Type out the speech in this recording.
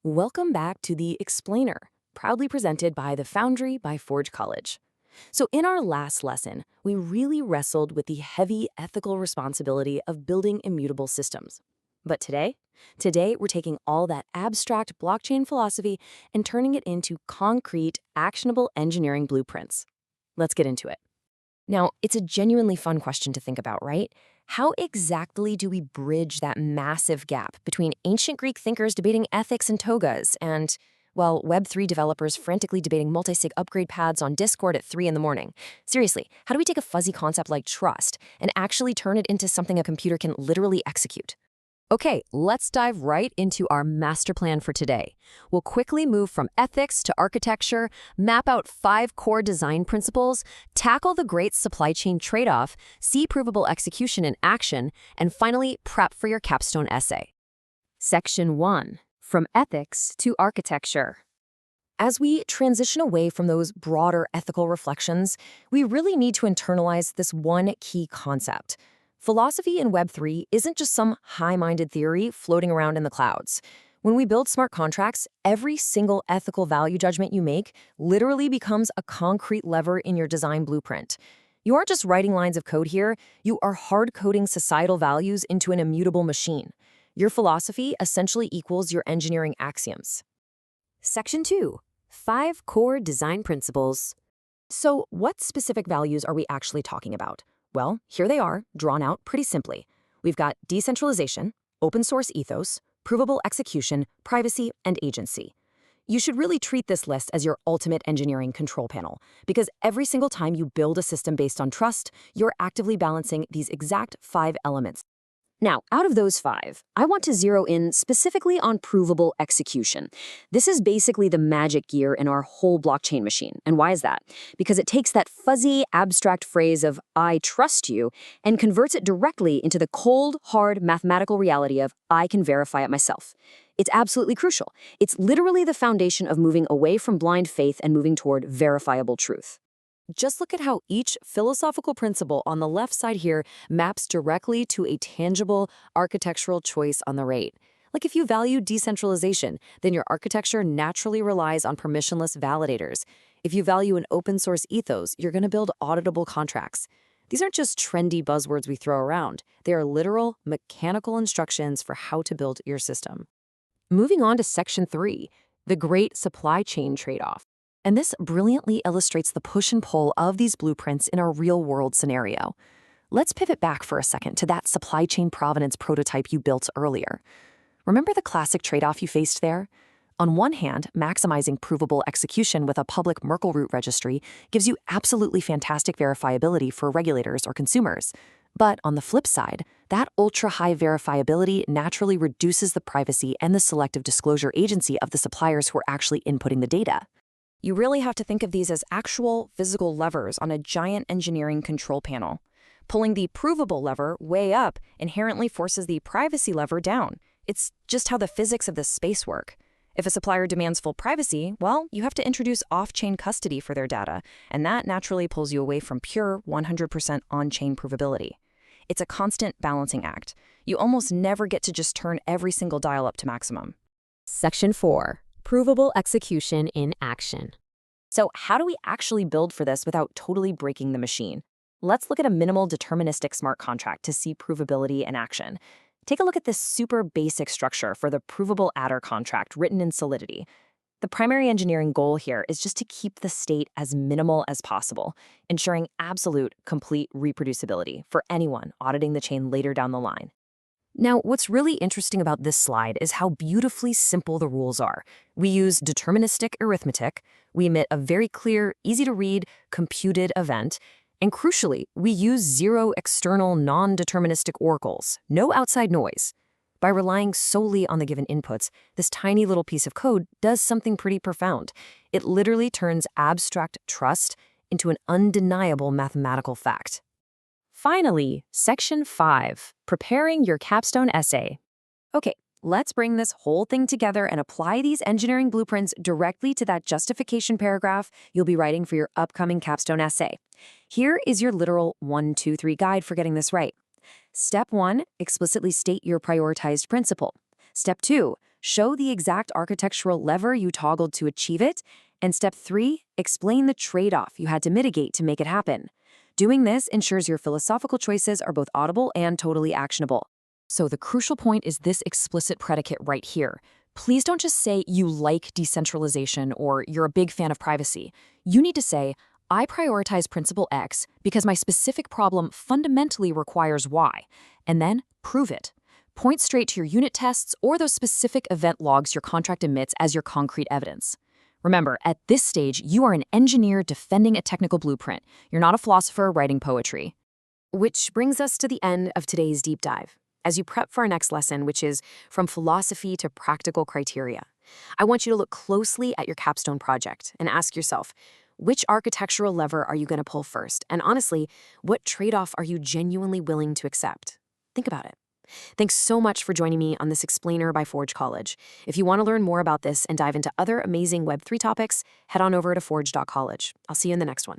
Welcome back to The Explainer, proudly presented by the Foundry by Forge College. So in our last lesson, we really wrestled with the heavy ethical responsibility of building immutable systems. But today we're taking all that abstract blockchain philosophy and turning it into concrete, actionable engineering blueprints. Let's get into it. Now, it's a genuinely fun question to think about, right? How exactly do we bridge that massive gap between ancient Greek thinkers debating ethics and togas and, well, Web3 developers frantically debating multi-sig upgrade paths on Discord at 3 in the morning? Seriously, how do we take a fuzzy concept like trust and actually turn it into something a computer can literally execute? Okay, let's dive right into our master plan for today. We'll quickly move from ethics to architecture, map out 5 core design principles, tackle the great supply chain trade-off, see provable execution in action, and finally, prep for your capstone essay. Section 1. From ethics to architecture. As we transition away from those broader ethical reflections, we really need to internalize this one key concept. Philosophy in Web3 isn't just some high-minded theory floating around in the clouds. When we build smart contracts, every single ethical value judgment you make literally becomes a concrete lever in your design blueprint. You aren't just writing lines of code here, you are hard-coding societal values into an immutable machine. Your philosophy essentially equals your engineering axioms. Section 2. 5 core design principles. So, what specific values are we actually talking about? Well, here they are, drawn out pretty simply. We've got decentralization, open source ethos, provable execution, privacy, and agency. You should really treat this list as your ultimate engineering control panel, because every single time you build a system based on trust, you're actively balancing these exact 5 elements. Now, out of those 5, I want to zero in specifically on provable execution. This is basically the magic gear in our whole blockchain machine. And why is that? Because it takes that fuzzy, abstract phrase of "I trust you" and converts it directly into the cold, hard, mathematical reality of "I can verify it myself." It's absolutely crucial. It's literally the foundation of moving away from blind faith and moving toward verifiable truth. Just look at how each philosophical principle on the left side here maps directly to a tangible architectural choice on the right. Like if you value decentralization, then your architecture naturally relies on permissionless validators. If you value an open source ethos, you're going to build auditable contracts. These aren't just trendy buzzwords we throw around. They are literal, mechanical instructions for how to build your system. Moving on to Section 3, the great supply chain trade-off. And this brilliantly illustrates the push and pull of these blueprints in our real-world scenario. Let's pivot back for a second to that supply chain provenance prototype you built earlier. Remember the classic trade-off you faced there? On one hand, maximizing provable execution with a public Merkle root registry gives you absolutely fantastic verifiability for regulators or consumers. But on the flip side, that ultra-high verifiability naturally reduces the privacy and the selective disclosure agency of the suppliers who are actually inputting the data. You really have to think of these as actual physical levers on a giant engineering control panel. Pulling the provable lever way up inherently forces the privacy lever down. It's just how the physics of this space work. If a supplier demands full privacy, well, you have to introduce off-chain custody for their data, and that naturally pulls you away from pure 100% on-chain provability. It's a constant balancing act. You almost never get to just turn every single dial up to maximum. Section 4. Provable execution in action. So how do we actually build for this without totally breaking the machine? Let's look at a minimal deterministic smart contract to see provability in action. Take a look at this super basic structure for the provable adder contract written in Solidity. The primary engineering goal here is just to keep the state as minimal as possible, ensuring absolute, complete reproducibility for anyone auditing the chain later down the line. Now, what's really interesting about this slide is how beautifully simple the rules are. We use deterministic arithmetic, we emit a very clear, easy-to-read, computed event, and crucially, we use 0 external non-deterministic oracles, no outside noise. By relying solely on the given inputs, this tiny little piece of code does something pretty profound. It literally turns abstract trust into an undeniable mathematical fact. Finally, Section 5, preparing your capstone essay. Okay, let's bring this whole thing together and apply these engineering blueprints directly to that justification paragraph you'll be writing for your upcoming capstone essay. Here is your literal 1, 2, 3 guide for getting this right. Step 1, explicitly state your prioritized principle. Step 2, show the exact architectural lever you toggled to achieve it. And step 3, explain the trade-off you had to mitigate to make it happen. Doing this ensures your philosophical choices are both audible and totally actionable. So the crucial point is this explicit predicate right here. Please don't just say you like decentralization or you're a big fan of privacy. You need to say, I prioritize principle X because my specific problem fundamentally requires Y, and then prove it. Point straight to your unit tests or those specific event logs your contract emits as your concrete evidence. Remember, at this stage, you are an engineer defending a technical blueprint. You're not a philosopher writing poetry. Which brings us to the end of today's deep dive. As you prep for our next lesson, which is from philosophy to practical criteria, I want you to look closely at your capstone project and ask yourself, which architectural lever are you going to pull first? And honestly, what trade-off are you genuinely willing to accept? Think about it. Thanks so much for joining me on this Explainer by Forge College. If you want to learn more about this and dive into other amazing Web3 topics, head on over to forge.college. I'll see you in the next one.